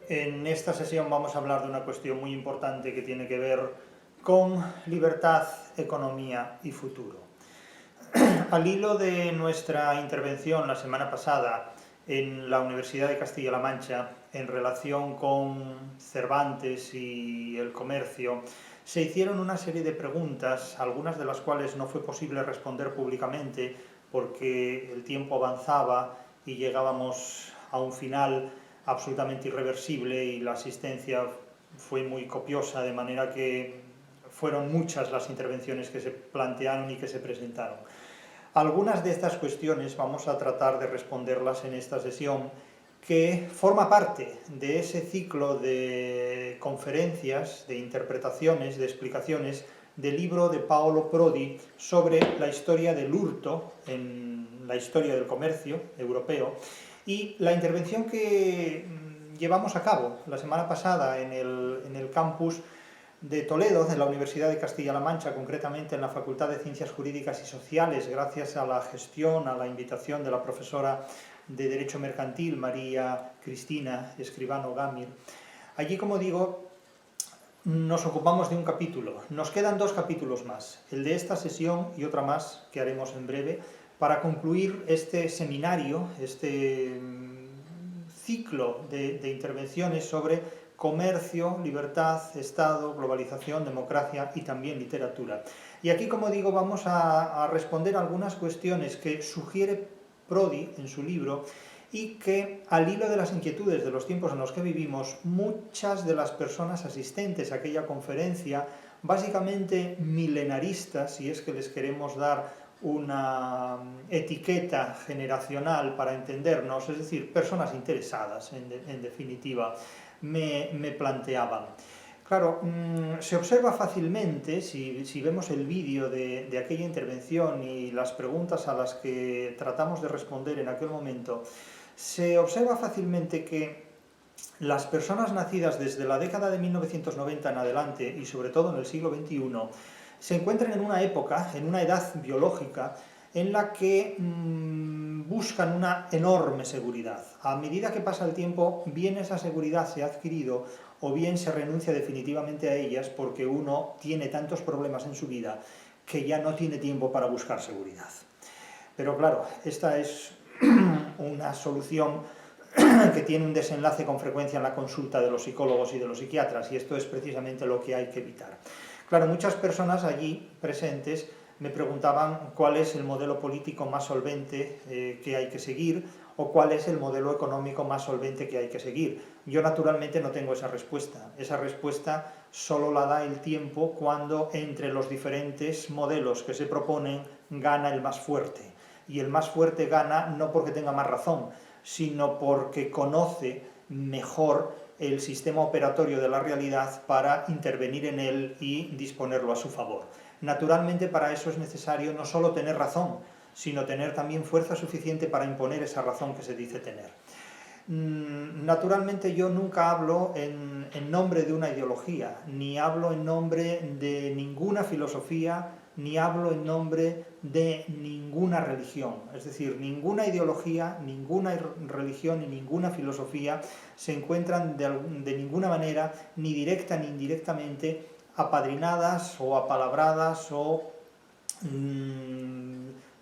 En esta sesión vamos a hablar de una cuestión muy importante que tiene que ver con libertad, economía y futuro. Al hilo de nuestra intervención la semana pasada en la Universidad de Castilla-La Mancha en relación con Cervantes y el comercio, se hicieron una serie de preguntas, algunas de las cuales no fue posible responder públicamente porque el tiempo avanzaba y llegábamos a un final absolutamente irreversible y la asistencia fue muy copiosa, de manera que fueron muchas las intervenciones que se plantearon y que se presentaron. Algunas de estas cuestiones vamos a tratar de responderlas en esta sesión, que forma parte de ese ciclo de conferencias, de interpretaciones, de explicaciones del libro de Paolo Prodi sobre la historia del hurto en la historia del comercio europeo, y la intervención que llevamos a cabo la semana pasada en el campus de Toledo, de la Universidad de Castilla-La Mancha, concretamente en la Facultad de Ciencias Jurídicas y Sociales, gracias a la gestión, a la invitación de la profesora de Derecho Mercantil, María Cristina Escribano Gámir. Allí, como digo, nos ocupamos de un capítulo. Nos quedan dos capítulos más, el de esta sesión y otra más que haremos en breve, para concluir este seminario, este ciclo de intervenciones sobre comercio, libertad, Estado, globalización, democracia y también literatura. Y aquí, como digo, vamos a responder algunas cuestiones que sugiere Prodi en su libro y que, al hilo de las inquietudes de los tiempos en los que vivimos, muchas de las personas asistentes a aquella conferencia, básicamente milenaristas, si es que les queremos dar una etiqueta generacional para entendernos, es decir, personas interesadas, en definitiva, me planteaban. Claro, se observa fácilmente, si vemos el vídeo de aquella intervención y las preguntas a las que tratamos de responder en aquel momento, se observa fácilmente que las personas nacidas desde la década de 1990 en adelante, y sobre todo en el siglo XXI, se encuentran en una época, en una edad biológica, en la que buscan una enorme seguridad. A medida que pasa el tiempo, bien esa seguridad se ha adquirido o bien se renuncia definitivamente a ellas porque uno tiene tantos problemas en su vida que ya no tiene tiempo para buscar seguridad. Pero claro, esta es una solución que tiene un desenlace con frecuencia en la consulta de los psicólogos y de los psiquiatras, y esto es precisamente lo que hay que evitar. Claro, muchas personas allí presentes me preguntaban cuál es el modelo político más solvente que hay que seguir, o cuál es el modelo económico más solvente que hay que seguir. Yo naturalmente no tengo esa respuesta. Esa respuesta solo la da el tiempo cuando entre los diferentes modelos que se proponen gana el más fuerte. Y el más fuerte gana no porque tenga más razón, sino porque conoce mejor el sistema operatorio de la realidad para intervenir en él y disponerlo a su favor. Naturalmente, para eso es necesario no solo tener razón, sino tener también fuerza suficiente para imponer esa razón que se dice tener. Naturalmente, yo nunca hablo en nombre de una ideología, ni hablo en nombre de ninguna filosofía, ni hablo en nombre de ninguna religión. Es decir, ninguna ideología, ninguna religión y ninguna filosofía se encuentran de ninguna manera, ni directa ni indirectamente, apadrinadas o apalabradas o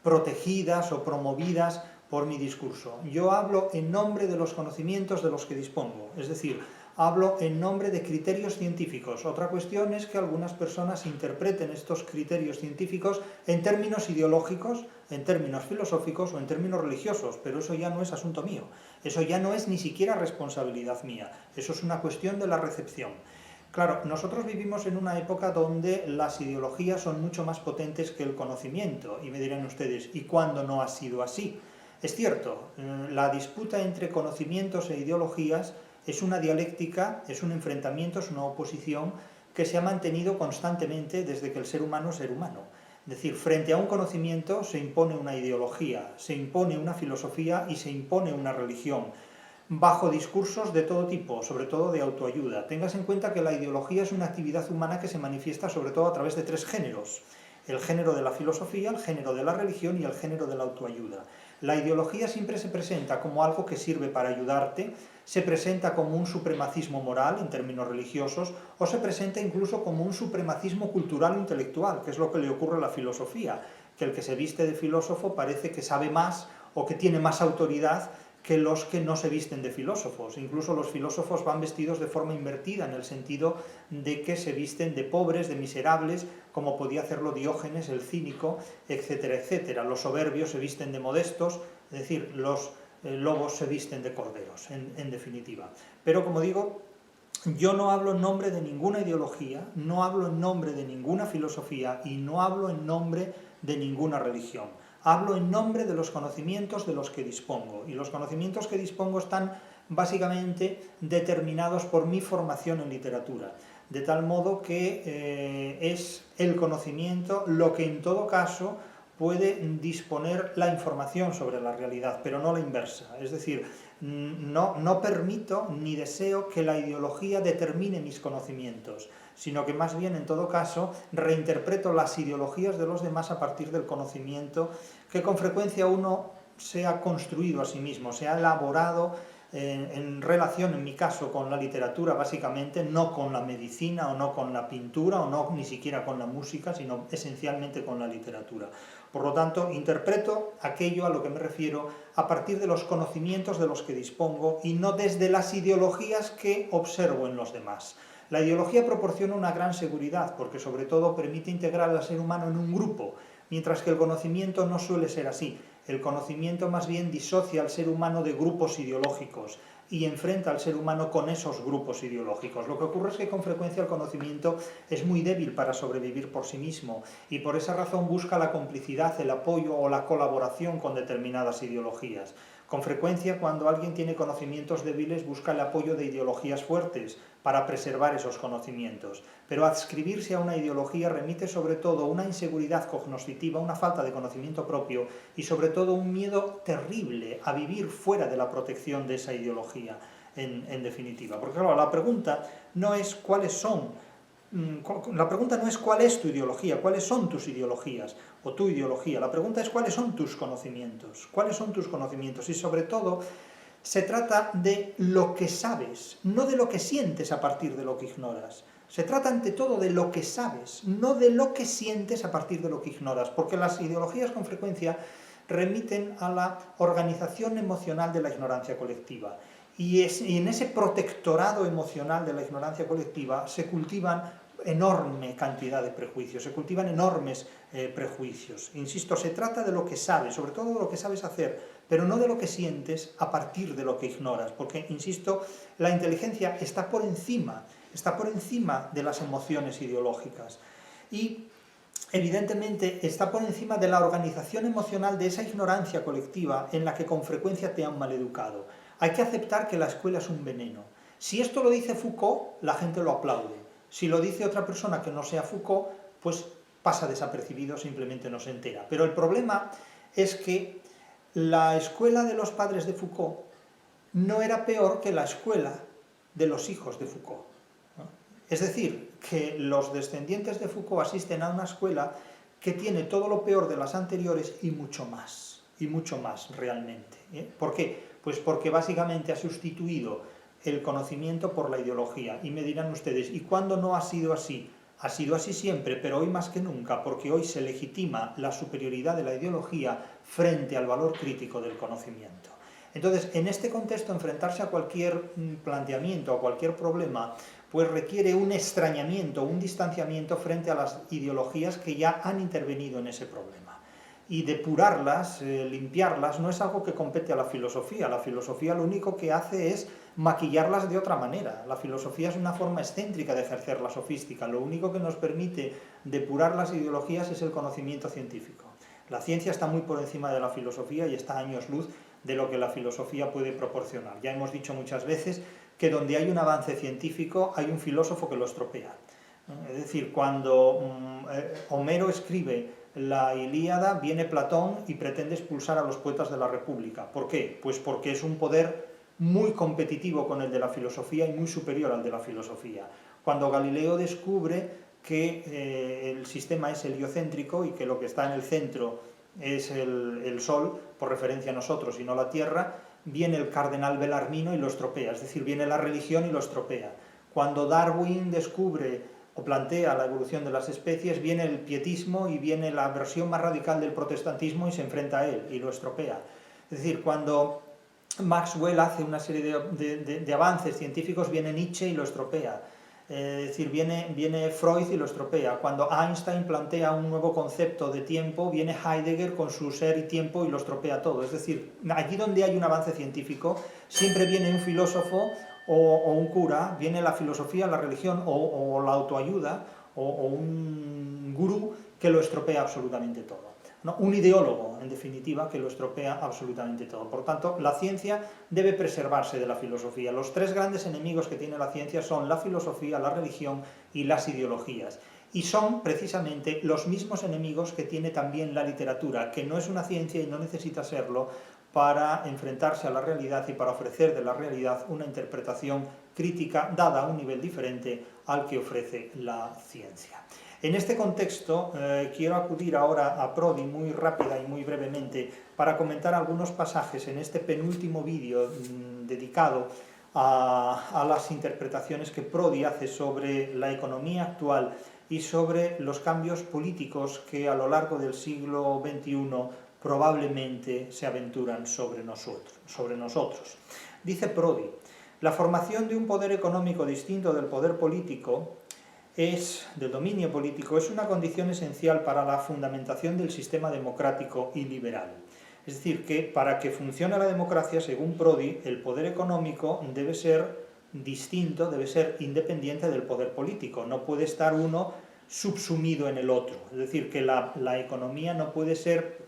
protegidas o promovidas por mi discurso. Yo hablo en nombre de los conocimientos de los que dispongo, es decir, hablo en nombre de criterios científicos. Otra cuestión es que algunas personas interpreten estos criterios científicos en términos ideológicos, en términos filosóficos o en términos religiosos, pero eso ya no es asunto mío, eso ya no es ni siquiera responsabilidad mía, eso es una cuestión de la recepción. Claro, nosotros vivimos en una época donde las ideologías son mucho más potentes que el conocimiento, y me dirán ustedes, ¿y cuándo no ha sido así? Es cierto, la disputa entre conocimientos e ideologías es una dialéctica, es un enfrentamiento, es una oposición que se ha mantenido constantemente desde que el ser humano es ser humano. Es decir, frente a un conocimiento se impone una ideología, se impone una filosofía y se impone una religión, bajo discursos de todo tipo, sobre todo de autoayuda. Tengas en cuenta que la ideología es una actividad humana que se manifiesta sobre todo a través de tres géneros: el género de la filosofía, el género de la religión y el género de la autoayuda. La ideología siempre se presenta como algo que sirve para ayudarte, se presenta como un supremacismo moral en términos religiosos, o se presenta incluso como un supremacismo cultural o intelectual, que es lo que le ocurre a la filosofía, que el que se viste de filósofo parece que sabe más o que tiene más autoridad que los que no se visten de filósofos. Incluso los filósofos van vestidos de forma invertida, en el sentido de que se visten de pobres, de miserables, como podía hacerlo Diógenes, el cínico, etcétera, etcétera. Los soberbios se visten de modestos, es decir, los lobos se visten de corderos, en definitiva. Pero, como digo, yo no hablo en nombre de ninguna ideología, no hablo en nombre de ninguna filosofía y no hablo en nombre de ninguna religión. Hablo en nombre de los conocimientos de los que dispongo, y los conocimientos que dispongo están básicamente determinados por mi formación en literatura, de tal modo que es el conocimiento lo que en todo caso puede disponer la información sobre la realidad, pero no la inversa. Es decir, no permito ni deseo que la ideología determine mis conocimientos, sino que más bien, en todo caso, reinterpreto las ideologías de los demás a partir del conocimiento que con frecuencia uno se ha construido a sí mismo, se ha elaborado en relación, en mi caso, con la literatura, básicamente, no con la medicina o no con la pintura o no ni siquiera con la música, sino esencialmente con la literatura. Por lo tanto, interpreto aquello a lo que me refiero a partir de los conocimientos de los que dispongo y no desde las ideologías que observo en los demás. La ideología proporciona una gran seguridad porque sobre todo permite integrar al ser humano en un grupo, mientras que el conocimiento no suele ser así. El conocimiento más bien disocia al ser humano de grupos ideológicos y enfrenta al ser humano con esos grupos ideológicos. Lo que ocurre es que con frecuencia el conocimiento es muy débil para sobrevivir por sí mismo y por esa razón busca la complicidad, el apoyo o la colaboración con determinadas ideologías. Con frecuencia, cuando alguien tiene conocimientos débiles, busca el apoyo de ideologías fuertes para preservar esos conocimientos. Pero adscribirse a una ideología remite sobre todo una inseguridad cognoscitiva, una falta de conocimiento propio y sobre todo un miedo terrible a vivir fuera de la protección de esa ideología, en definitiva. Porque claro, la pregunta no es cuáles son. La pregunta no es cuál es tu ideología, cuáles son tus ideologías o tu ideología. La pregunta es cuáles son tus conocimientos, y sobre todo se trata de lo que sabes, no de lo que sientes a partir de lo que ignoras. Se trata ante todo de lo que sabes, no de lo que sientes a partir de lo que ignoras, porque las ideologías con frecuencia remiten a la organización emocional de la ignorancia colectiva. Y en ese protectorado emocional de la ignorancia colectiva se cultivan enorme cantidad de prejuicios, se cultivan enormes prejuicios. Insisto, se trata de lo que sabes, sobre todo de lo que sabes hacer, pero no de lo que sientes a partir de lo que ignoras, porque, insisto, la inteligencia está por encima de las emociones ideológicas y evidentemente está por encima de la organización emocional de esa ignorancia colectiva en la que con frecuencia te han maleducado. Hay que aceptar que la escuela es un veneno. Si esto lo dice Foucault, la gente lo aplaude. Si lo dice otra persona que no sea Foucault, pues pasa desapercibido, simplemente no se entera. Pero el problema es que la escuela de los padres de Foucault no era peor que la escuela de los hijos de Foucault, ¿no? Es decir, que los descendientes de Foucault asisten a una escuela que tiene todo lo peor de las anteriores y mucho más realmente. ¿Por qué? Pues porque básicamente ha sustituido el conocimiento por la ideología. Y me dirán ustedes, ¿y cuándo no ha sido así? Ha sido así siempre, pero hoy más que nunca, porque hoy se legitima la superioridad de la ideología frente al valor crítico del conocimiento. Entonces, en este contexto, enfrentarse a cualquier planteamiento, a cualquier problema, pues requiere un extrañamiento, un distanciamiento frente a las ideologías que ya han intervenido en ese problema. Y depurarlas, limpiarlas, no es algo que compete a la filosofía. La filosofía lo único que hace es maquillarlas de otra manera. La filosofía es una forma excéntrica de ejercer la sofística. Lo único que nos permite depurar las ideologías es el conocimiento científico. La ciencia está muy por encima de la filosofía y está a años luz de lo que la filosofía puede proporcionar. Ya hemos dicho muchas veces que donde hay un avance científico hay un filósofo que lo estropea. Es decir, cuando Homero escribe la Ilíada, viene Platón y pretende expulsar a los poetas de la República. ¿Por qué? Pues porque es un poder muy competitivo con el de la filosofía y muy superior al de la filosofía. Cuando Galileo descubre que el sistema es heliocéntrico y que lo que está en el centro es el Sol, por referencia a nosotros y no la Tierra, viene el cardenal Belarmino y lo estropea, es decir, viene la religión y lo estropea. Cuando Darwin descubre o plantea la evolución de las especies, viene el pietismo y viene la versión más radical del protestantismo y se enfrenta a él y lo estropea. Es decir, cuando Maxwell hace una serie de avances científicos, viene Nietzsche y lo estropea. Es decir, viene Freud y lo estropea. Cuando Einstein plantea un nuevo concepto de tiempo, viene Heidegger con su ser y tiempo y lo estropea todo. Es decir, allí donde hay un avance científico, siempre viene un filósofo o un cura, viene la filosofía, la religión o la autoayuda o un gurú que lo estropea absolutamente todo. ¿No? Un ideólogo, en definitiva, que lo estropea absolutamente todo. Por tanto, la ciencia debe preservarse de la filosofía. Los tres grandes enemigos que tiene la ciencia son la filosofía, la religión y las ideologías. Y son precisamente los mismos enemigos que tiene también la literatura, que no es una ciencia y no necesita serlo para enfrentarse a la realidad y para ofrecer de la realidad una interpretación crítica dada a un nivel diferente al que ofrece la ciencia. En este contexto quiero acudir ahora a Prodi muy rápida y muy brevemente para comentar algunos pasajes en este penúltimo vídeo dedicado a las interpretaciones que Prodi hace sobre la economía actual y sobre los cambios políticos que a lo largo del siglo XXI probablemente se aventuran sobre nosotros. Dice Prodi, la formación de un poder económico distinto del poder político del dominio político es una condición esencial para la fundamentación del sistema democrático y liberal. Es decir, que para que funcione la democracia, según Prodi, el poder económico debe ser distinto, debe ser independiente del poder político. No puede estar uno subsumido en el otro. Es decir, que la economía no puede ser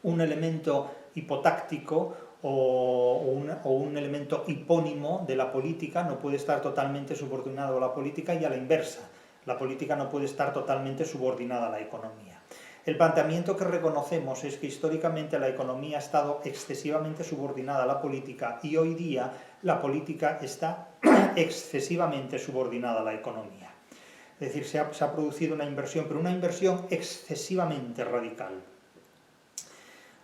un elemento hipotáctico o un elemento hipónimo de la política, no puede estar totalmente subordinado a la política y a la inversa. La política no puede estar totalmente subordinada a la economía. El planteamiento que reconocemos es que históricamente la economía ha estado excesivamente subordinada a la política y hoy día la política está excesivamente subordinada a la economía. Es decir, se ha producido una inversión, pero una inversión excesivamente radical.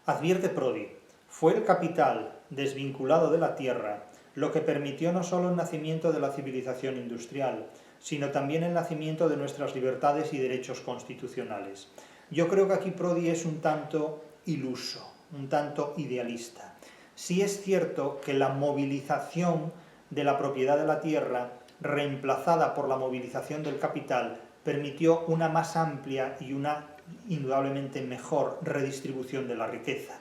Advierte Prodi, fue el capital desvinculado de la tierra lo que permitió no solo el nacimiento de la civilización industrial, sino también el nacimiento de nuestras libertades y derechos constitucionales. Yo creo que aquí Prodi es un tanto iluso, un tanto idealista. Sí es cierto que la movilización de la propiedad de la tierra, reemplazada por la movilización del capital, permitió una más amplia y una indudablemente mejor redistribución de la riqueza.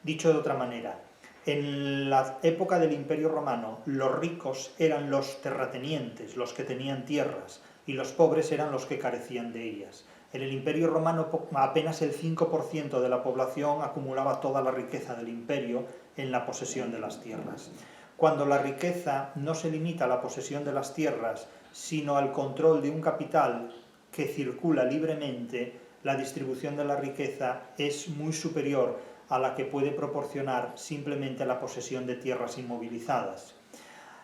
Dicho de otra manera, en la época del Imperio Romano, los ricos eran los terratenientes, los que tenían tierras, y los pobres eran los que carecían de ellas. En el Imperio Romano apenas el 5% de la población acumulaba toda la riqueza del imperio en la posesión de las tierras. Cuando la riqueza no se limita a la posesión de las tierras, sino al control de un capital que circula libremente, la distribución de la riqueza es muy superior a la que puede proporcionar simplemente la posesión de tierras inmovilizadas.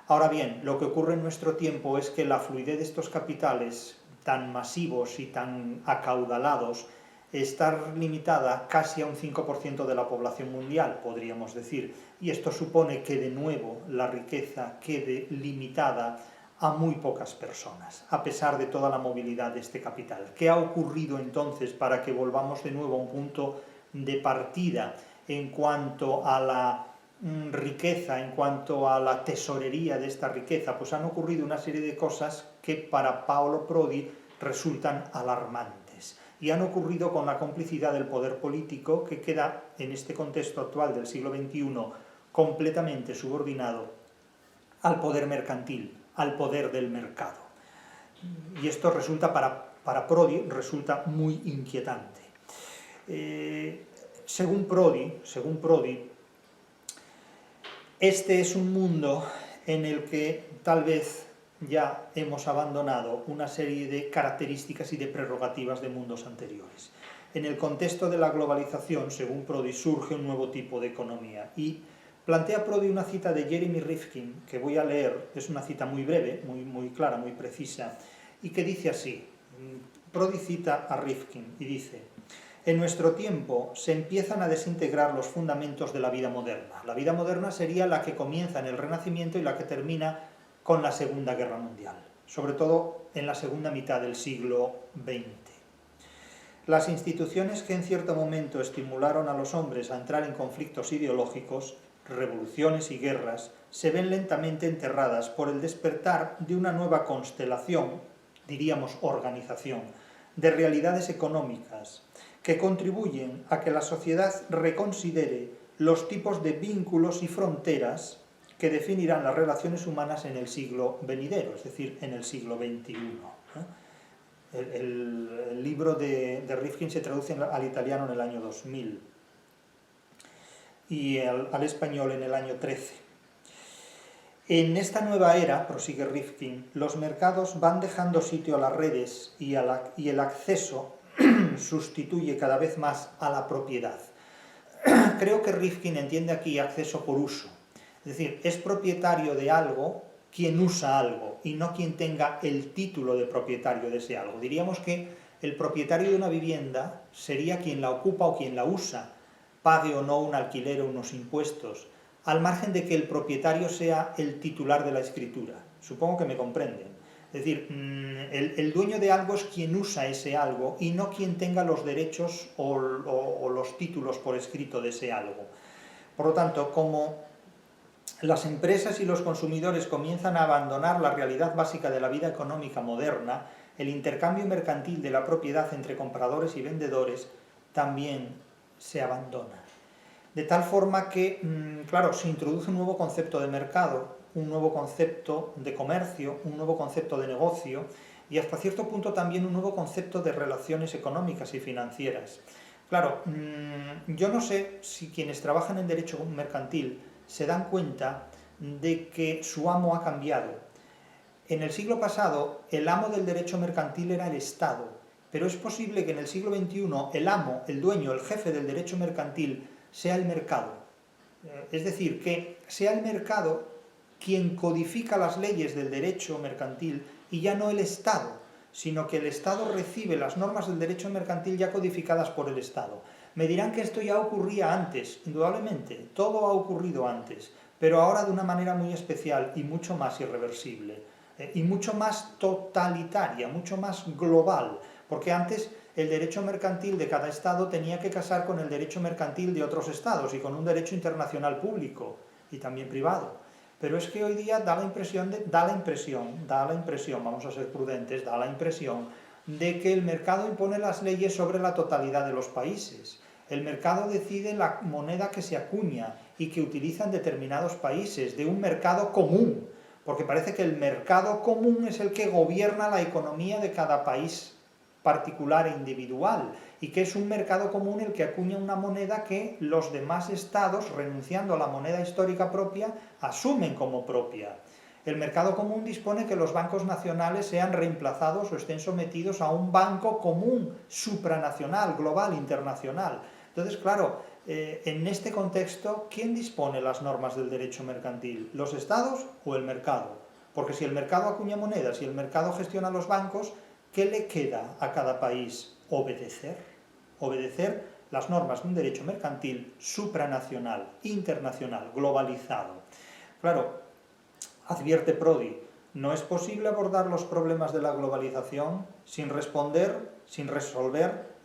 Ahora bien, lo que ocurre en nuestro tiempo es que la fluidez de estos capitales tan masivos y tan acaudalados está limitada casi a un 5% de la población mundial, podríamos decir, y esto supone que de nuevo la riqueza quede limitada a muy pocas personas, a pesar de toda la movilidad de este capital. ¿Qué ha ocurrido entonces para que volvamos de nuevo a un punto de partida en cuanto a la riqueza, en cuanto a la tesorería de esta riqueza? Pues han ocurrido una serie de cosas que para Paolo Prodi resultan alarmantes y han ocurrido con la complicidad del poder político, que queda en este contexto actual del siglo XXI completamente subordinado al poder mercantil, al poder del mercado. Y esto resulta para Prodi resulta muy inquietante. Según Prodi, este es un mundo en el que tal vez ya hemos abandonado una serie de características y de prerrogativas de mundos anteriores. En el contexto de la globalización, según Prodi, surge un nuevo tipo de economía y plantea Prodi una cita de Jeremy Rifkin, que voy a leer, es una cita muy breve, muy clara, muy precisa, y que dice así. Prodi cita a Rifkin y dice: En nuestro tiempo se empiezan a desintegrar los fundamentos de la vida moderna. La vida moderna sería la que comienza en el Renacimiento y la que termina con la Segunda Guerra Mundial, sobre todo en la segunda mitad del siglo XX. Las instituciones que en cierto momento estimularon a los hombres a entrar en conflictos ideológicos, revoluciones y guerras, se ven lentamente enterradas por el despertar de una nueva constelación, diríamos organización, de realidades económicas, que contribuyen a que la sociedad reconsidere los tipos de vínculos y fronteras que definirán las relaciones humanas en el siglo venidero, es decir, en el siglo XXI. El libro de Rifkin se traduce al italiano en el año 2000 y al español en el año 13. En esta nueva era, prosigue Rifkin, los mercados van dejando sitio a las redes y el acceso sustituye cada vez más a la propiedad. Creo que Rifkin entiende aquí acceso por uso, es decir, es propietario de algo quien usa algo y no quien tenga el título de propietario de ese algo. Diríamos que el propietario de una vivienda sería quien la ocupa o quien la usa, pague o no un alquiler o unos impuestos, al margen de que el propietario sea el titular de la escritura. Supongo que me comprenden. Es decir, el dueño de algo es quien usa ese algo y no quien tenga los derechos o los títulos por escrito de ese algo. Por lo tanto, como las empresas y los consumidores comienzan a abandonar la realidad básica de la vida económica moderna, el intercambio mercantil de la propiedad entre compradores y vendedores también se abandona. De tal forma que, claro, se introduce un nuevo concepto de mercado, un nuevo concepto de comercio, un nuevo concepto de negocio y hasta cierto punto también un nuevo concepto de relaciones económicas y financieras. Claro, yo no sé si quienes trabajan en derecho mercantil se dan cuenta de que su amo ha cambiado. En el siglo pasado, el amo del derecho mercantil era el Estado, pero es posible que en el siglo XXI el amo, el dueño, el jefe del derecho mercantil sea el mercado. Es decir, que sea el mercado quien codifica las leyes del derecho mercantil y ya no el Estado, sino que el Estado recibe las normas del derecho mercantil ya codificadas por el Estado. Me dirán que esto ya ocurría antes, indudablemente, todo ha ocurrido antes, pero ahora de una manera muy especial y mucho más irreversible, y mucho más totalitaria, mucho más global, porque antes el derecho mercantil de cada Estado tenía que casar con el derecho mercantil de otros Estados y con un derecho internacional público y también privado. Pero es que hoy día da la impresión, vamos a ser prudentes, da la impresión de que el mercado impone las leyes sobre la totalidad de los países. El mercado decide la moneda que se acuña y que utilizan determinados países, de un mercado común, porque parece que el mercado común es el que gobierna la economía de cada país particular e individual, y que es un mercado común el que acuña una moneda que los demás estados, renunciando a la moneda histórica propia, asumen como propia. El mercado común dispone que los bancos nacionales sean reemplazados o estén sometidos a un banco común, supranacional, global, internacional. Entonces, claro, en este contexto, ¿quién dispone las normas del derecho mercantil? ¿Los estados o el mercado? Porque si el mercado acuña monedas y el mercado gestiona los bancos, ¿qué le queda a cada país? Obedecer. Obedecer las normas de un derecho mercantil supranacional, internacional, globalizado. Claro, advierte Prodi, no es posible abordar los problemas de la globalización sin resolver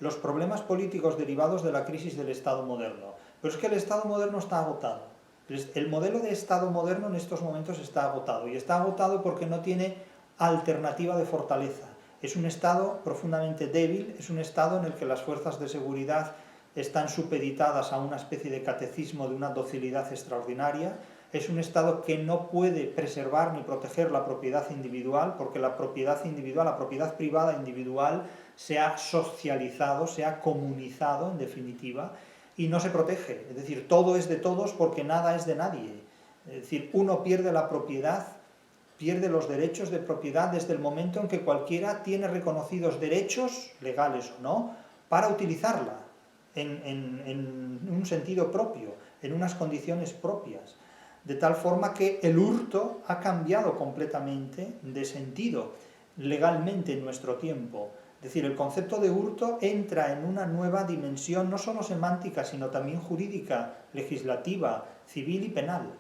los problemas políticos derivados de la crisis del Estado moderno. Pero es que el Estado moderno está agotado. El modelo de Estado moderno en estos momentos está agotado, y está agotado porque no tiene alternativa de fortaleza. Es un Estado profundamente débil, es un Estado en el que las fuerzas de seguridad están supeditadas a una especie de catecismo de una docilidad extraordinaria. Es un Estado que no puede preservar ni proteger la propiedad individual, porque la propiedad individual, la propiedad privada individual, se ha socializado, se ha comunizado, en definitiva, y no se protege. Es decir, todo es de todos porque nada es de nadie. Es decir, uno pierde la propiedad, pierde los derechos de propiedad desde el momento en que cualquiera tiene reconocidos derechos, legales o no, para utilizarla en un sentido propio, en unas condiciones propias. De tal forma que el hurto ha cambiado completamente de sentido legalmente en nuestro tiempo. Es decir, el concepto de hurto entra en una nueva dimensión, no solo semántica, sino también jurídica, legislativa, civil y penal.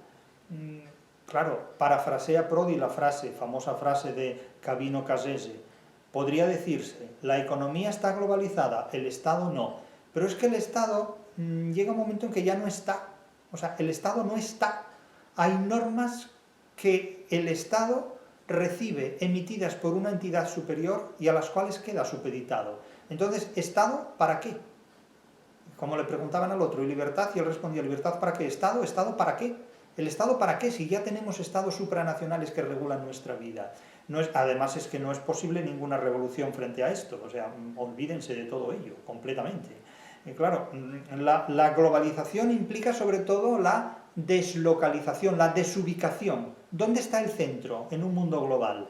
Claro, parafrasea Prodi la famosa frase de Cabino Casese. Podría decirse, la economía está globalizada, el Estado no. Pero es que el Estado llega un momento en que ya no está. O sea, el Estado no está. Hay normas que el Estado recibe emitidas por una entidad superior y a las cuales queda supeditado. Entonces, ¿Estado para qué? Como le preguntaban al otro, ¿y libertad? Y él respondía, ¿libertad para qué? ¿Estado? ¿Estado para qué? ¿El Estado para qué? Si ya tenemos estados supranacionales que regulan nuestra vida. Además es que no es posible ninguna revolución frente a esto, o sea, olvídense de todo ello, completamente. Y claro, la globalización implica sobre todo la deslocalización, la desubicación. ¿Dónde está el centro en un mundo global?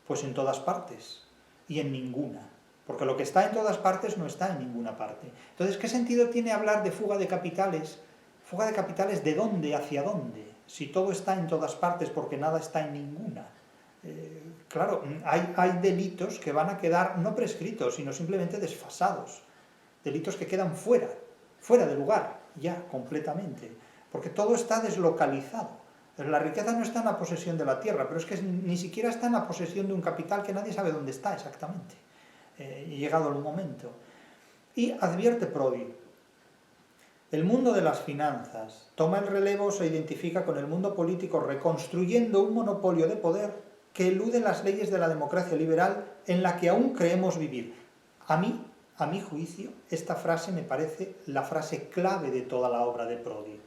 Pues en todas partes, y en ninguna. Porque lo que está en todas partes no está en ninguna parte. Entonces, ¿qué sentido tiene hablar de fuga de capitales? ¿Fuga de capitales de dónde hacia dónde? Si todo está en todas partes porque nada está en ninguna. Claro, hay delitos que van a quedar no prescritos, sino simplemente desfasados. Delitos que quedan fuera de lugar, ya, completamente. Porque todo está deslocalizado. La riqueza no está en la posesión de la tierra, pero es que ni siquiera está en la posesión de un capital que nadie sabe dónde está exactamente. Llegado el momento. Y advierte Prodi, el mundo de las finanzas toma el relevo, se identifica con el mundo político reconstruyendo un monopolio de poder que elude las leyes de la democracia liberal en la que aún creemos vivir. A mi juicio, esta frase me parece la frase clave de toda la obra de Prodi.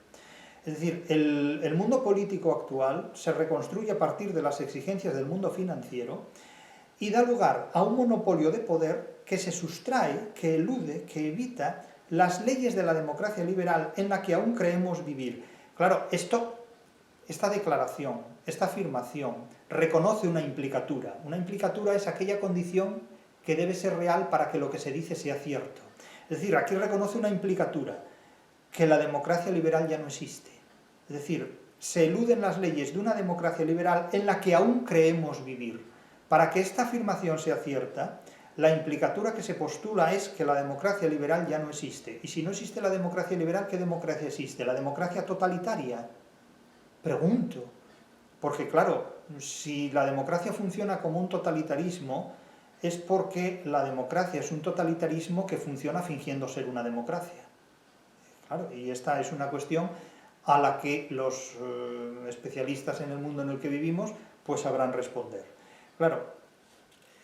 Es decir, el mundo político actual se reconstruye a partir de las exigencias del mundo financiero y da lugar a un monopolio de poder que se sustrae, que elude, que evita las leyes de la democracia liberal en la que aún creemos vivir. Claro, esta declaración, esta afirmación, reconoce una implicatura. Una implicatura es aquella condición que debe ser real para que lo que se dice sea cierto. Es decir, aquí reconoce una implicatura, que la democracia liberal ya no existe. Es decir, se eluden las leyes de una democracia liberal en la que aún creemos vivir. Para que esta afirmación sea cierta, la implicatura que se postula es que la democracia liberal ya no existe. Y si no existe la democracia liberal, ¿qué democracia existe? ¿La democracia totalitaria? Pregunto. Porque claro, si la democracia funciona como un totalitarismo, es porque la democracia es un totalitarismo que funciona fingiendo ser una democracia. Claro, y esta es una cuestión a la que los especialistas en el mundo en el que vivimos pues sabrán responder. Claro,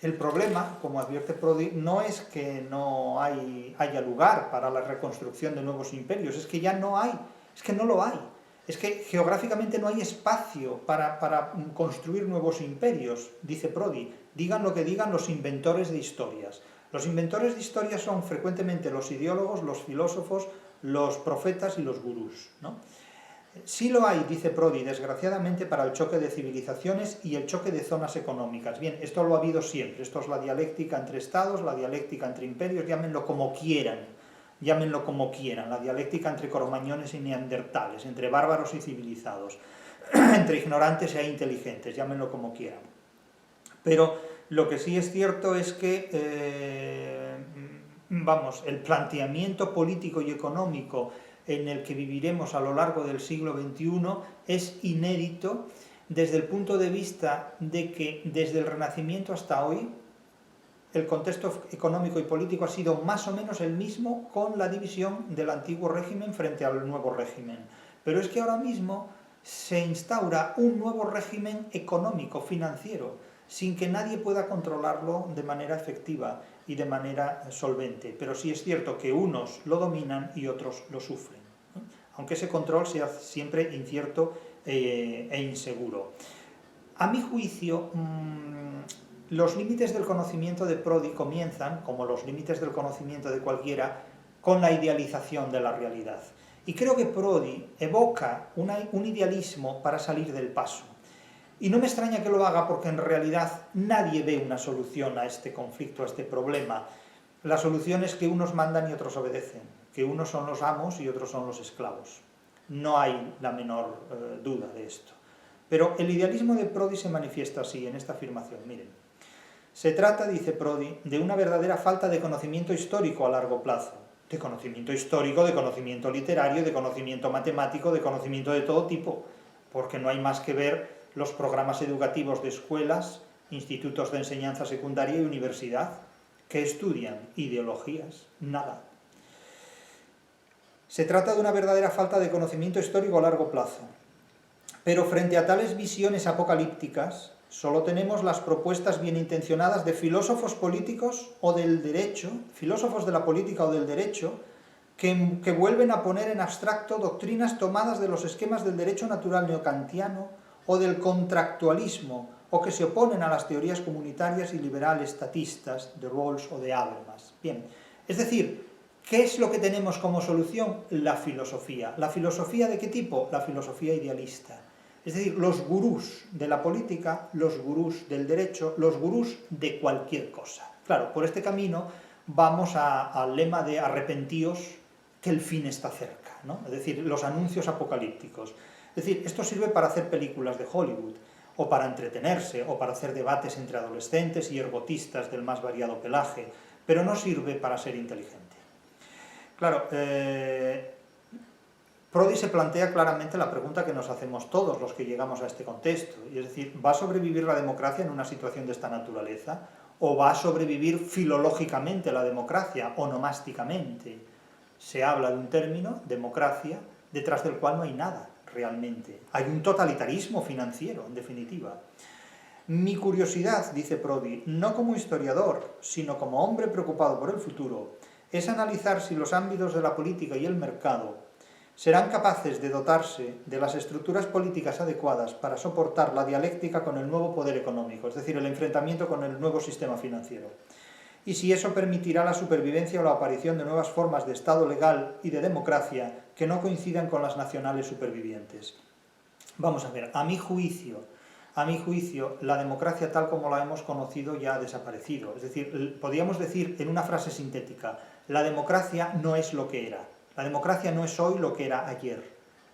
el problema, como advierte Prodi, no es que no haya lugar para la reconstrucción de nuevos imperios, es que ya no hay, es que no lo hay. Es que geográficamente no hay espacio para construir nuevos imperios, dice Prodi. Digan lo que digan los inventores de historias. Los inventores de historias son frecuentemente los ideólogos, los filósofos, los profetas y los gurús, ¿no? Sí lo hay, dice Prodi, desgraciadamente, para el choque de civilizaciones y el choque de zonas económicas. Bien, esto lo ha habido siempre. Esto es la dialéctica entre estados, la dialéctica entre imperios, llámenlo como quieran. La dialéctica entre cromañones y neandertales, entre bárbaros y civilizados, entre ignorantes e inteligentes, llámenlo como quieran. Pero lo que sí es cierto es que, el planteamiento político y económico en el que viviremos a lo largo del siglo XXI es inédito desde el punto de vista de que desde el Renacimiento hasta hoy el contexto económico y político ha sido más o menos el mismo con la división del antiguo régimen frente al nuevo régimen. Pero es que ahora mismo se instaura un nuevo régimen económico, financiero, sin que nadie pueda controlarlo de manera efectiva y de manera solvente. Pero sí es cierto que unos lo dominan y otros lo sufren, ¿no? Aunque ese control sea siempre incierto e inseguro. A mi juicio, los límites del conocimiento de Prodi comienzan, como los límites del conocimiento de cualquiera, con la idealización de la realidad. Y creo que Prodi evoca un idealismo para salir del paso. Y no me extraña que lo haga porque en realidad nadie ve una solución a este conflicto, a este problema. La solución es que unos mandan y otros obedecen, que unos son los amos y otros son los esclavos. No hay la menor duda de esto. Pero el idealismo de Prodi se manifiesta así, en esta afirmación. Miren, Se trata, dice Prodi, de una verdadera falta de conocimiento histórico a largo plazo, de conocimiento histórico, de conocimiento literario, de conocimiento matemático, de conocimiento de todo tipo, porque no hay más que ver los programas educativos de escuelas, institutos de enseñanza secundaria y universidad, que estudian ideologías, nada. Se trata de una verdadera falta de conocimiento histórico a largo plazo, pero frente a tales visiones apocalípticas, solo tenemos las propuestas bien intencionadas de filósofos políticos o del derecho, filósofos de la política o del derecho, que vuelven a poner en abstracto doctrinas tomadas de los esquemas del derecho natural neocantiano o del contractualismo, o que se oponen a las teorías comunitarias y liberales estatistas de Rawls o de Habermas. Bien, es decir, ¿qué es lo que tenemos como solución? La filosofía. ¿La filosofía de qué tipo? La filosofía idealista. Es decir, los gurús de la política, los gurús del derecho, los gurús de cualquier cosa. Claro, por este camino vamos al lema de arrepentíos, que el fin está cerca, ¿no? Es decir, los anuncios apocalípticos. Es decir, esto sirve para hacer películas de Hollywood, o para entretenerse, o para hacer debates entre adolescentes y ergotistas del más variado pelaje, pero no sirve para ser inteligente. Claro, Prodi se plantea claramente la pregunta que nos hacemos todos los que llegamos a este contexto, y es decir, ¿va a sobrevivir la democracia en una situación de esta naturaleza? ¿O va a sobrevivir filológicamente la democracia, onomásticamente? Se habla de un término, democracia, detrás del cual no hay nada realmente. Hay un totalitarismo financiero, en definitiva. Mi curiosidad, dice Prodi, no como historiador, sino como hombre preocupado por el futuro, es analizar si los ámbitos de la política y el mercado serán capaces de dotarse de las estructuras políticas adecuadas para soportar la dialéctica con el nuevo poder económico, es decir, el enfrentamiento con el nuevo sistema financiero. Y si eso permitirá la supervivencia o la aparición de nuevas formas de Estado legal y de democracia que no coincidan con las nacionales supervivientes. Vamos a ver, a mi juicio, la democracia tal como la hemos conocido ya ha desaparecido. Es decir, podríamos decir en una frase sintética, la democracia no es lo que era. La democracia no es hoy lo que era ayer.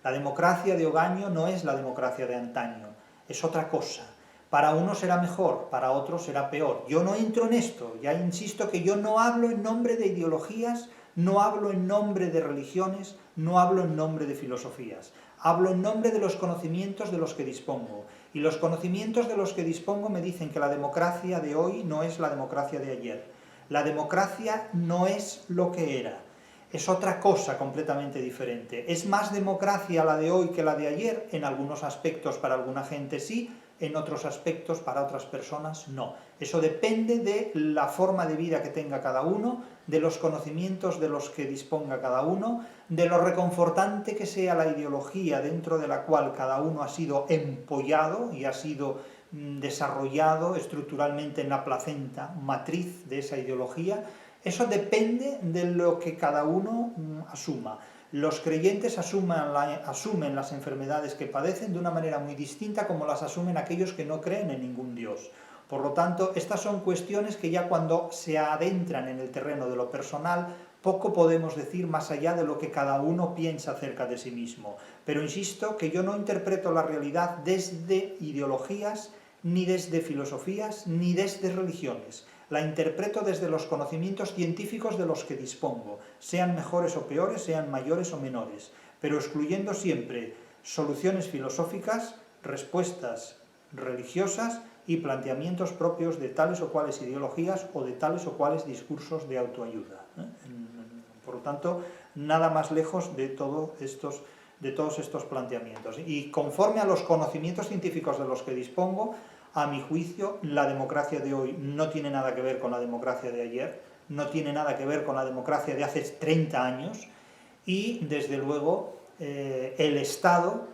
La democracia de Ogaño no es la democracia de antaño, es otra cosa. Para unos será mejor, para otros será peor. Yo no entro en esto, ya insisto que yo no hablo en nombre de ideologías, no hablo en nombre de religiones, no hablo en nombre de filosofías. Hablo en nombre de los conocimientos de los que dispongo. Y los conocimientos de los que dispongo me dicen que la democracia de hoy no es la democracia de ayer. La democracia no es lo que era. Es otra cosa completamente diferente. ¿Es más democracia la de hoy que la de ayer? En algunos aspectos para alguna gente sí, en otros aspectos para otras personas no. Eso depende de la forma de vida que tenga cada uno, de los conocimientos de los que disponga cada uno, de lo reconfortante que sea la ideología dentro de la cual cada uno ha sido empollado y ha sido desarrollado estructuralmente en la placenta matriz de esa ideología. Eso depende de lo que cada uno asuma. Los creyentes asumen las enfermedades que padecen de una manera muy distinta como las asumen aquellos que no creen en ningún Dios. Por lo tanto, estas son cuestiones que ya cuando se adentran en el terreno de lo personal, poco podemos decir más allá de lo que cada uno piensa acerca de sí mismo. Pero insisto que yo no interpreto la realidad desde ideologías, ni desde filosofías, ni desde religiones. La interpreto desde los conocimientos científicos de los que dispongo, sean mejores o peores, sean mayores o menores, pero excluyendo siempre soluciones filosóficas, respuestas religiosas y planteamientos propios de tales o cuales ideologías o de tales o cuales discursos de autoayuda. Por lo tanto, nada más lejos de todos estos planteamientos. Y conforme a los conocimientos científicos de los que dispongo, a mi juicio, la democracia de hoy no tiene nada que ver con la democracia de ayer, no tiene nada que ver con la democracia de hace 30 años y, desde luego, el Estado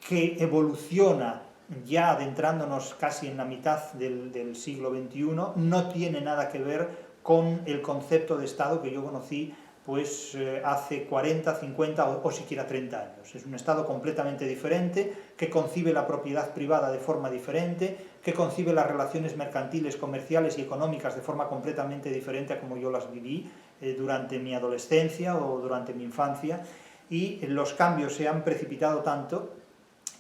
que evoluciona ya adentrándonos casi en la mitad del siglo XXI no tiene nada que ver con el concepto de Estado que yo conocí pues hace 40, 50 o siquiera 30 años. Es un Estado completamente diferente, que concibe la propiedad privada de forma diferente, que concibe las relaciones mercantiles, comerciales y económicas de forma completamente diferente a como yo las viví durante mi adolescencia o durante mi infancia, y los cambios se han precipitado tanto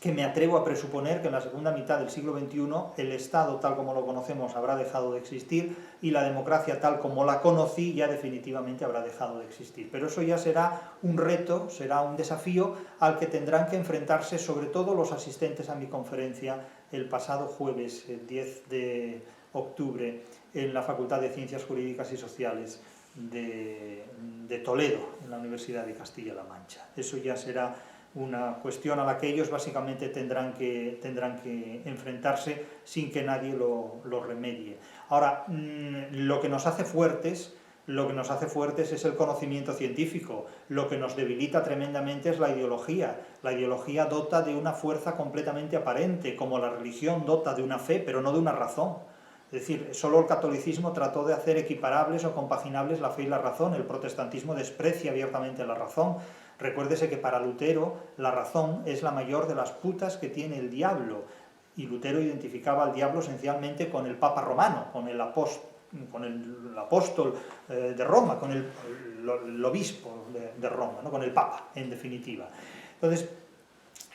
que me atrevo a presuponer que en la segunda mitad del siglo XXI el Estado tal como lo conocemos habrá dejado de existir y la democracia tal como la conocí ya definitivamente habrá dejado de existir. Pero eso ya será un reto, será un desafío al que tendrán que enfrentarse sobre todo los asistentes a mi conferencia el pasado jueves, el 10 de octubre, en la Facultad de Ciencias Jurídicas y Sociales de Toledo, en la Universidad de Castilla-La Mancha. Eso ya será una cuestión a la que ellos básicamente tendrán que enfrentarse sin que nadie lo remedie. Ahora, lo que nos hace fuertes es el conocimiento científico, lo que nos debilita tremendamente es la ideología. La ideología dota de una fuerza completamente aparente, como la religión dota de una fe, pero no de una razón. Es decir, solo el catolicismo trató de hacer equiparables o compaginables la fe y la razón, el protestantismo desprecia abiertamente la razón. Recuérdese que para Lutero la razón es la mayor de las putas que tiene el diablo, y Lutero identificaba al diablo esencialmente con el Papa romano, con el apóstol de Roma, con el obispo de Roma, ¿no? Con el Papa, en definitiva. Entonces,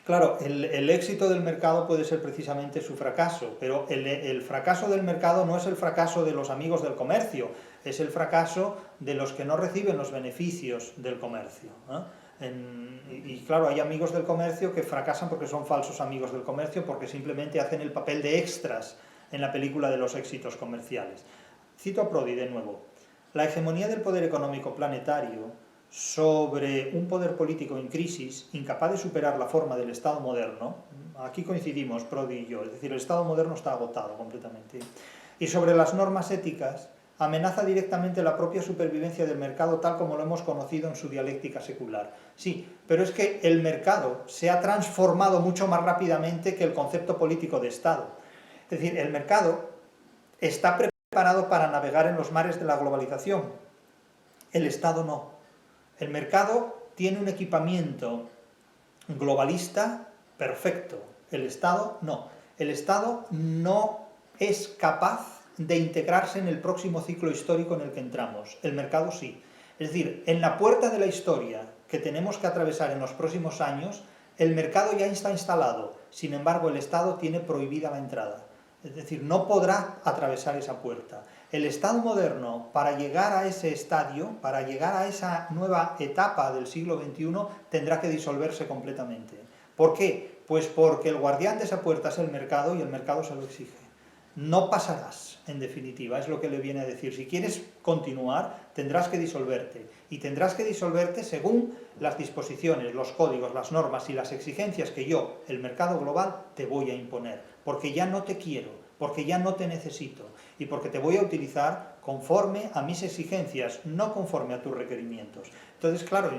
claro, el éxito del mercado puede ser precisamente su fracaso, pero el fracaso del mercado no es el fracaso de los amigos del comercio, es el fracaso de los que no reciben los beneficios del comercio, ¿no? Y claro, hay amigos del comercio que fracasan porque son falsos amigos del comercio, porque simplemente hacen el papel de extras en la película de los éxitos comerciales. Cito a Prodi de nuevo. La hegemonía del poder económico planetario sobre un poder político en crisis, incapaz de superar la forma del Estado moderno, aquí coincidimos Prodi y yo, es decir, el Estado moderno está agotado completamente, y sobre las normas éticas, amenaza directamente la propia supervivencia del mercado tal como lo hemos conocido en su dialéctica secular. Sí, pero es que el mercado se ha transformado mucho más rápidamente que el concepto político de Estado. Es decir, el mercado está preparado para navegar en los mares de la globalización, el Estado no. El mercado tiene un equipamiento globalista perfecto, el Estado no. El Estado no es capaz de integrarse en el próximo ciclo histórico en el que entramos, el mercado sí. Es decir, en la puerta de la historia que tenemos que atravesar en los próximos años, el mercado ya está instalado, sin embargo el Estado tiene prohibida la entrada. Es decir, no podrá atravesar esa puerta. El Estado moderno, para llegar a ese estadio, para llegar a esa nueva etapa del siglo XXI, tendrá que disolverse completamente. ¿Por qué? Pues porque el guardián de esa puerta es el mercado y el mercado se lo exige. No pasarás, en definitiva, es lo que le viene a decir. Si quieres continuar, tendrás que disolverte. Y tendrás que disolverte según las disposiciones, los códigos, las normas y las exigencias que yo, el mercado global, te voy a imponer. Porque ya no te quiero, porque ya no te necesito, y porque te voy a utilizar conforme a mis exigencias, no conforme a tus requerimientos. Entonces, claro,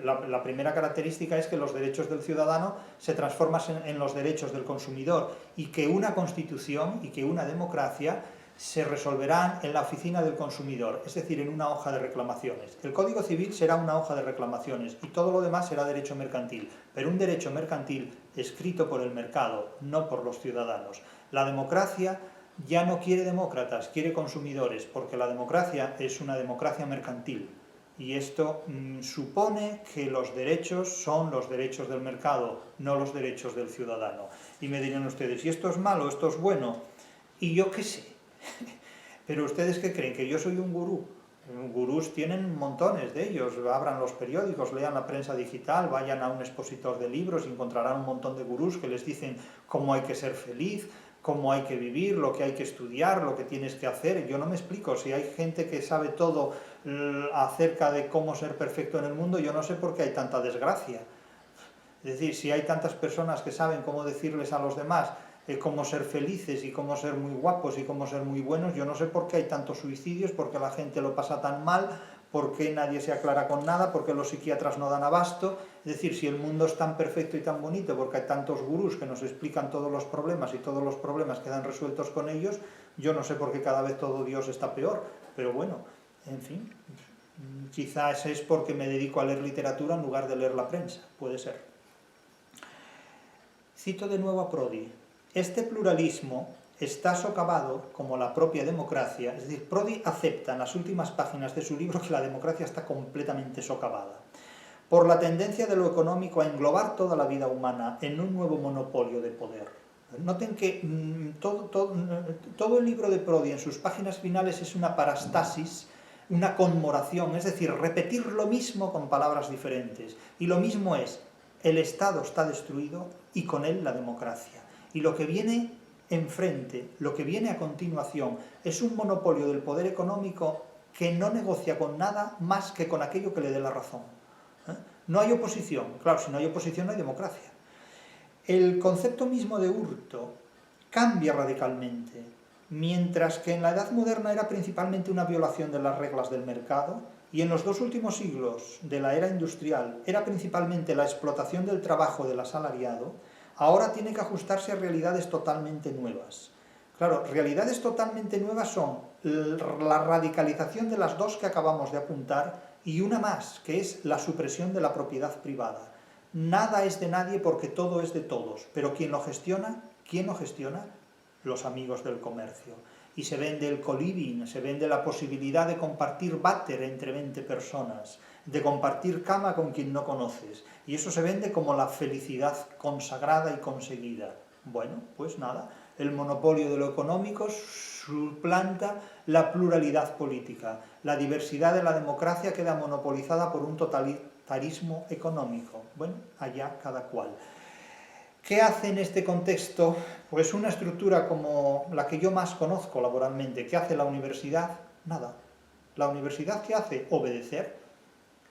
la primera característica es que los derechos del ciudadano se transforman en los derechos del consumidor, y que una constitución y que una democracia se resolverán en la oficina del consumidor, es decir, en una hoja de reclamaciones. El Código Civil será una hoja de reclamaciones y todo lo demás será derecho mercantil, pero un derecho mercantil escrito por el mercado, no por los ciudadanos. La democracia ya no quiere demócratas, quiere consumidores, porque la democracia es una democracia mercantil. Y esto supone que los derechos son los derechos del mercado, no los derechos del ciudadano. Y me dirán ustedes, ¿y esto es malo, esto es bueno? Y yo qué sé. Pero ustedes ¿qué creen? ¿Que yo soy un gurú? Gurús tienen montones de ellos, abran los periódicos, lean la prensa digital, vayan a un expositor de libros y encontrarán un montón de gurús que les dicen cómo hay que ser feliz, cómo hay que vivir, lo que hay que estudiar, lo que tienes que hacer. Yo no me explico, si hay gente que sabe todo acerca de cómo ser perfecto en el mundo, yo no sé por qué hay tanta desgracia. Es decir, si hay tantas personas que saben cómo decirles a los demás cómo ser felices y cómo ser muy guapos y cómo ser muy buenos, yo no sé por qué hay tantos suicidios, por qué la gente lo pasa tan mal, por qué nadie se aclara con nada, por qué los psiquiatras no dan abasto. Es decir, si el mundo es tan perfecto y tan bonito, porque hay tantos gurús que nos explican todos los problemas y todos los problemas quedan resueltos con ellos, yo no sé por qué cada vez todo Dios está peor, pero bueno, en fin, quizás es porque me dedico a leer literatura en lugar de leer la prensa, puede ser. Cito de nuevo a Prodi. Este pluralismo está socavado como la propia democracia, es decir, Prodi acepta en las últimas páginas de su libro que la democracia está completamente socavada. por la tendencia de lo económico a englobar toda la vida humana en un nuevo monopolio de poder. Noten que todo el libro de Prodi en sus páginas finales es una parastasis, una conmoración, es decir, repetir lo mismo con palabras diferentes. Y lo mismo es, el Estado está destruido y con él la democracia. Y lo que viene enfrente, lo que viene a continuación, es un monopolio del poder económico que no negocia con nada más que con aquello que le dé la razón. No hay oposición, claro, si no hay oposición no hay democracia. El concepto mismo de hurto cambia radicalmente, mientras que en la Edad Moderna era principalmente una violación de las reglas del mercado, y en los 2 últimos siglos de la era industrial era principalmente la explotación del trabajo del asalariado, ahora tiene que ajustarse a realidades totalmente nuevas. Claro, realidades totalmente nuevas son la radicalización de las 2 que acabamos de apuntar y una más, que es la supresión de la propiedad privada. Nada es de nadie porque todo es de todos, pero ¿quién lo gestiona? ¿Quién lo gestiona? Los amigos del comercio. Y se vende el co-living, se vende la posibilidad de compartir váter entre 20 personas, de compartir cama con quien no conoces. Y eso se vende como la felicidad consagrada y conseguida. Bueno, pues nada, el monopolio de lo económico suplanta la pluralidad política. La diversidad de la democracia queda monopolizada por un totalitarismo económico. Bueno, allá cada cual. ¿Qué hace en este contexto? Pues una estructura como la que yo más conozco laboralmente. ¿Qué hace la universidad? Nada. ¿La universidad qué hace? Obedecer.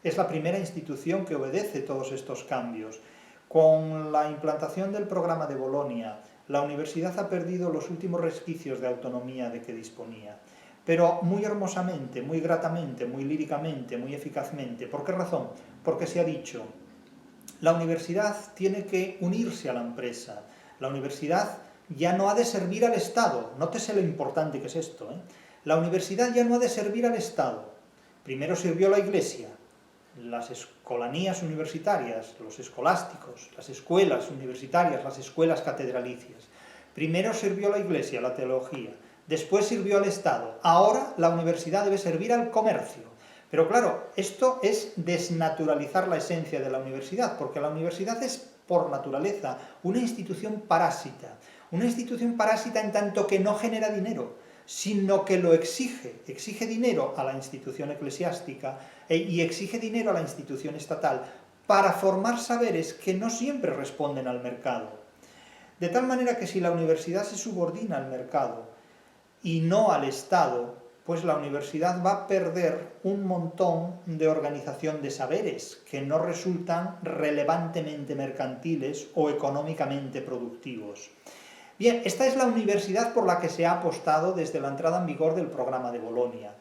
Es la primera institución que obedece todos estos cambios. Con la implantación del programa de Bolonia, la universidad ha perdido los últimos resquicios de autonomía de que disponía. Pero muy hermosamente, muy gratamente, muy líricamente, muy eficazmente. ¿Por qué razón? Porque se ha dicho: la universidad tiene que unirse a la empresa. La universidad ya no ha de servir al Estado. Nótese lo importante que es esto, La universidad ya no ha de servir al Estado. Primero sirvió la Iglesia, las escolanías universitarias, los escolásticos, las escuelas universitarias, las escuelas catedralicias. Primero sirvió la Iglesia, la teología. Después sirvió al Estado. Ahora la universidad debe servir al comercio. Pero claro, esto es desnaturalizar la esencia de la universidad, porque la universidad es, por naturaleza, una institución parásita. Una institución parásita en tanto que no genera dinero, sino que lo exige. Exige dinero a la institución eclesiástica y exige dinero a la institución estatal para formar saberes que no siempre responden al mercado. De tal manera que si la universidad se subordina al mercado y no al Estado, pues la universidad va a perder un montón de organización de saberes que no resultan relevantemente mercantiles o económicamente productivos. Bien, esta es la universidad por la que se ha apostado desde la entrada en vigor del programa de Bolonia.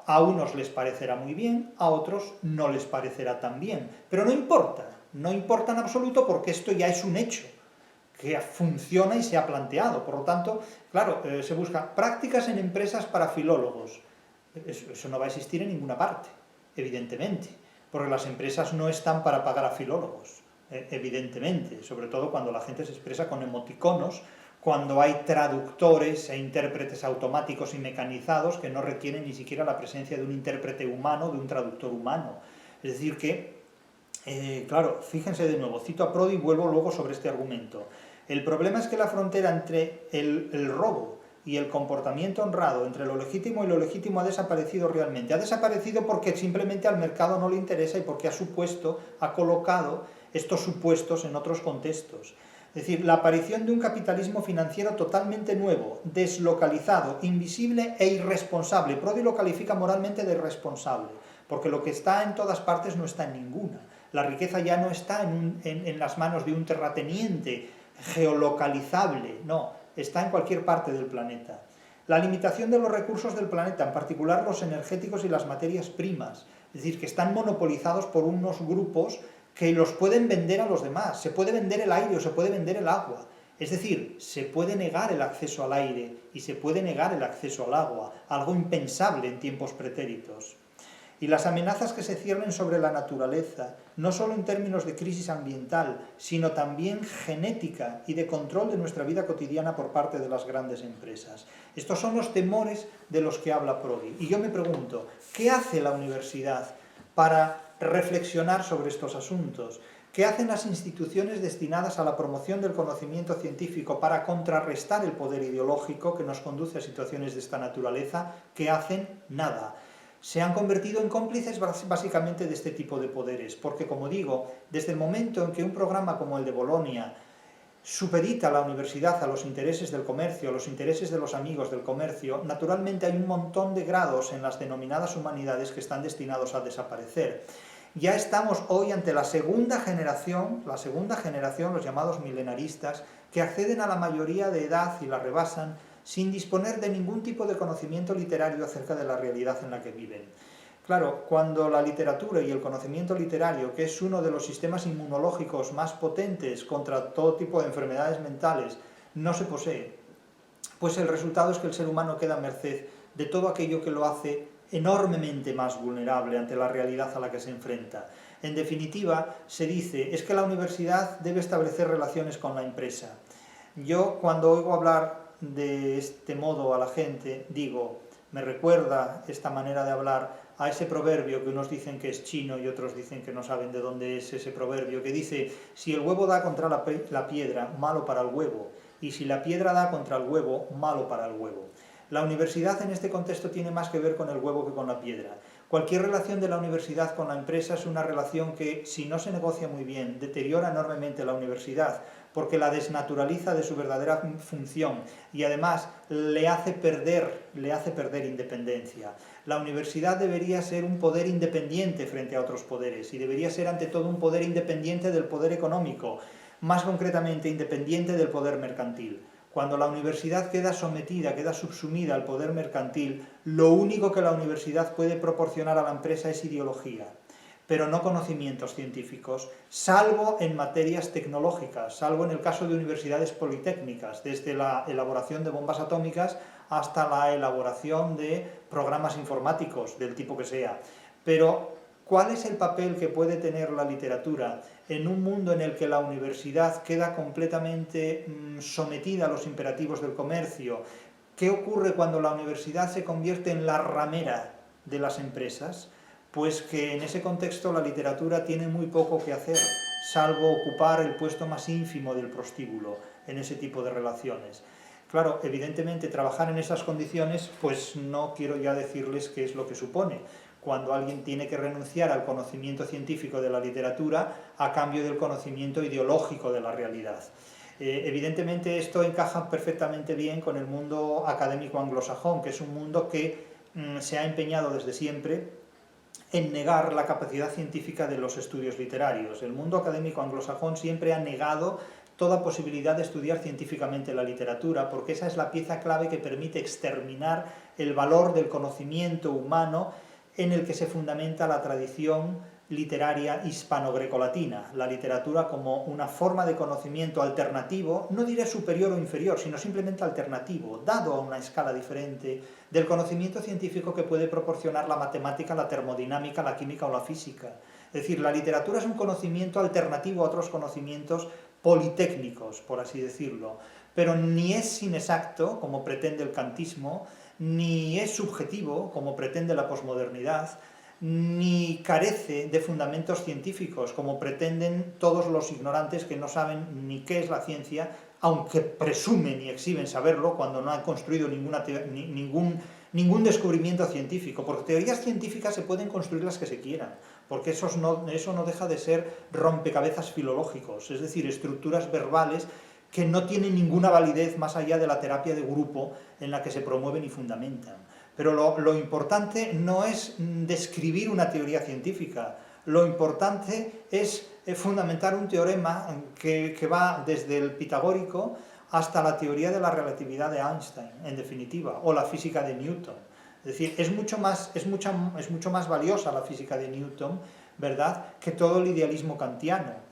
A unos les parecerá muy bien, a otros no les parecerá tan bien. Pero no importa en absoluto porque esto ya es un hecho que funciona y se ha planteado. Por lo tanto, claro, se buscan prácticas en empresas para filólogos. Eso no va a existir en ninguna parte, evidentemente, porque las empresas no están para pagar a filólogos, evidentemente, sobre todo cuando la gente se expresa con emoticonos, cuando hay traductores e intérpretes automáticos y mecanizados que no requieren ni siquiera la presencia de un intérprete humano, de un traductor humano. Es decir que, claro, fíjense de nuevo, cito a Prodi y vuelvo luego sobre este argumento. El problema es que la frontera entre el robo y el comportamiento honrado, entre lo legítimo y lo legítimo, ha desaparecido realmente. Ha desaparecido porque simplemente al mercado no le interesa y porque ha colocado estos supuestos en otros contextos. Es decir, la aparición de un capitalismo financiero totalmente nuevo, deslocalizado, invisible e irresponsable. Prodi lo califica moralmente de irresponsable, porque lo que está en todas partes no está en ninguna. La riqueza ya no está en las manos de un terrateniente geolocalizable, no, está en cualquier parte del planeta. La limitación de los recursos del planeta, en particular los energéticos y las materias primas, es decir, que están monopolizados por unos grupos que los pueden vender a los demás. Se puede vender el aire o se puede vender el agua. Es decir, se puede negar el acceso al aire y se puede negar el acceso al agua, algo impensable en tiempos pretéritos. Y las amenazas que se ciernen sobre la naturaleza, no solo en términos de crisis ambiental, sino también genética y de control de nuestra vida cotidiana por parte de las grandes empresas. Estos son los temores de los que habla Prodi. Y yo me pregunto, ¿qué hace la universidad para reflexionar sobre estos asuntos. ¿Qué hacen las instituciones destinadas a la promoción del conocimiento científico para contrarrestar el poder ideológico que nos conduce a situaciones de esta naturaleza? ¿Qué hacen? Nada. Se han convertido en cómplices básicamente de este tipo de poderes, porque, como digo, desde el momento en que un programa como el de Bolonia supedita a la universidad a los intereses del comercio, a los intereses de los amigos del comercio, naturalmente hay un montón de grados en las denominadas humanidades que están destinados a desaparecer. Ya estamos hoy ante la segunda generación, los llamados milenaristas, que acceden a la mayoría de edad y la rebasan sin disponer de ningún tipo de conocimiento literario acerca de la realidad en la que viven. Claro, cuando la literatura y el conocimiento literario, que es uno de los sistemas inmunológicos más potentes contra todo tipo de enfermedades mentales, no se posee, pues el resultado es que el ser humano queda a merced de todo aquello que lo hace enormemente más vulnerable ante la realidad a la que se enfrenta. En definitiva, se dice, es que la universidad debe establecer relaciones con la empresa. Yo, cuando oigo hablar de este modo a la gente, digo, me recuerda esta manera de hablar a ese proverbio que unos dicen que es chino y otros dicen que no saben de dónde es ese proverbio, que dice, si el huevo da contra la piedra, malo para el huevo, y si la piedra da contra el huevo, malo para el huevo. La universidad en este contexto tiene más que ver con el huevo que con la piedra. Cualquier relación de la universidad con la empresa es una relación que, si no se negocia muy bien, deteriora enormemente la universidad, porque la desnaturaliza de su verdadera función y además le hace perder independencia. La universidad debería ser un poder independiente frente a otros poderes y debería ser ante todo un poder independiente del poder económico, más concretamente independiente del poder mercantil. Cuando la universidad queda sometida, queda subsumida al poder mercantil, lo único que la universidad puede proporcionar a la empresa es ideología, pero no conocimientos científicos, salvo en materias tecnológicas, salvo en el caso de universidades politécnicas, desde la elaboración de bombas atómicas hasta la elaboración de programas informáticos, del tipo que sea. Pero, ¿cuál es el papel que puede tener la literatura en un mundo en el que la universidad queda completamente sometida a los imperativos del comercio? ¿Qué ocurre cuando la universidad se convierte en la ramera de las empresas? Pues que en ese contexto la literatura tiene muy poco que hacer, salvo ocupar el puesto más ínfimo del prostíbulo en ese tipo de relaciones. Claro, evidentemente trabajar en esas condiciones, pues no quiero ya decirles qué es lo que supone. Cuando alguien tiene que renunciar al conocimiento científico de la literatura a cambio del conocimiento ideológico de la realidad. Evidentemente esto encaja perfectamente bien con el mundo académico anglosajón, que es un mundo que se ha empeñado desde siempre en negar la capacidad científica de los estudios literarios. El mundo académico anglosajón siempre ha negado toda posibilidad de estudiar científicamente la literatura, porque esa es la pieza clave que permite exterminar el valor del conocimiento humano en el que se fundamenta la tradición literaria hispano-grecolatina, la literatura como una forma de conocimiento alternativo, no diré superior o inferior, sino simplemente alternativo, dado a una escala diferente del conocimiento científico que puede proporcionar la matemática, la termodinámica, la química o la física. Es decir, la literatura es un conocimiento alternativo a otros conocimientos politécnicos, por así decirlo, pero ni es inexacto, como pretende el kantismo, ni es subjetivo, como pretende la posmodernidad, ni carece de fundamentos científicos, como pretenden todos los ignorantes que no saben ni qué es la ciencia, aunque presumen y exhiben saberlo cuando no han construido ningún descubrimiento científico, porque teorías científicas se pueden construir las que se quieran, porque eso no deja de ser rompecabezas filológicos, es decir, estructuras verbales que no tienen ninguna validez más allá de la terapia de grupo en la que se promueven y fundamentan. Pero lo importante no es describir una teoría científica, lo importante es fundamentar un teorema que va desde el pitagórico hasta la teoría de la relatividad de Einstein, en definitiva, o la física de Newton. Es decir, es mucho más valiosa la física de Newton, ¿verdad?, que todo el idealismo kantiano,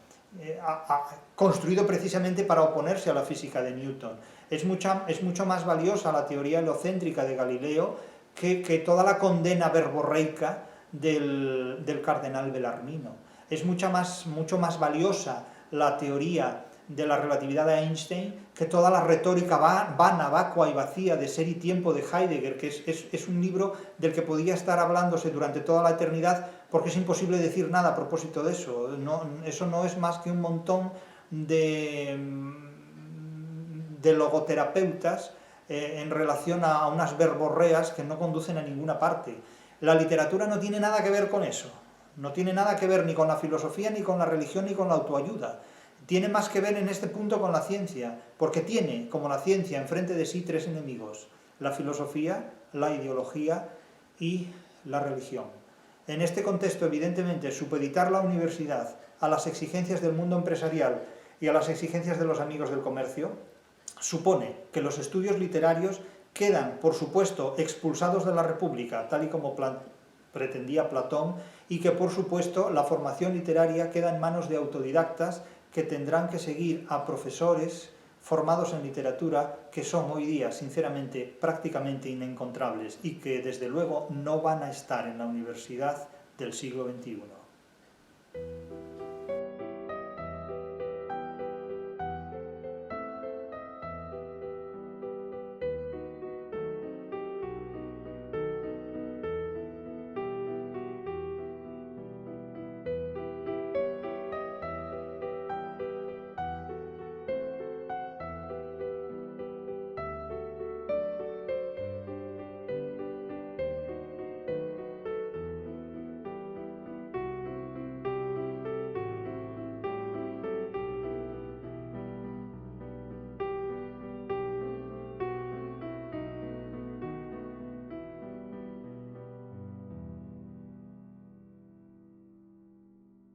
construido precisamente para oponerse a la física de Newton. Es mucho más valiosa la teoría helocéntrica de Galileo que toda la condena verborreica del cardenal Bellarmino. Es mucho más valiosa la teoría de la relatividad de Einstein, que toda la retórica vana, vacua y vacía de Ser y Tiempo de Heidegger, que es un libro del que podía estar hablándose durante toda la eternidad, porque es imposible decir nada a propósito de eso. Eso no es más que un montón de logoterapeutas en relación a unas verborreas que no conducen a ninguna parte. La literatura no tiene nada que ver con eso, no tiene nada que ver ni con la filosofía, ni con la religión, ni con la autoayuda. Tiene más que ver en este punto con la ciencia, porque tiene, como la ciencia, enfrente de sí tres enemigos: la filosofía, la ideología y la religión. En este contexto, evidentemente, supeditar la universidad a las exigencias del mundo empresarial y a las exigencias de los amigos del comercio supone que los estudios literarios quedan, por supuesto, expulsados de la República, tal y como pretendía Platón, y que, por supuesto, la formación literaria queda en manos de autodidactas que tendrán que seguir a profesores formados en literatura que son hoy día, sinceramente, prácticamente inencontrables y que, desde luego, no van a estar en la universidad del siglo XXI.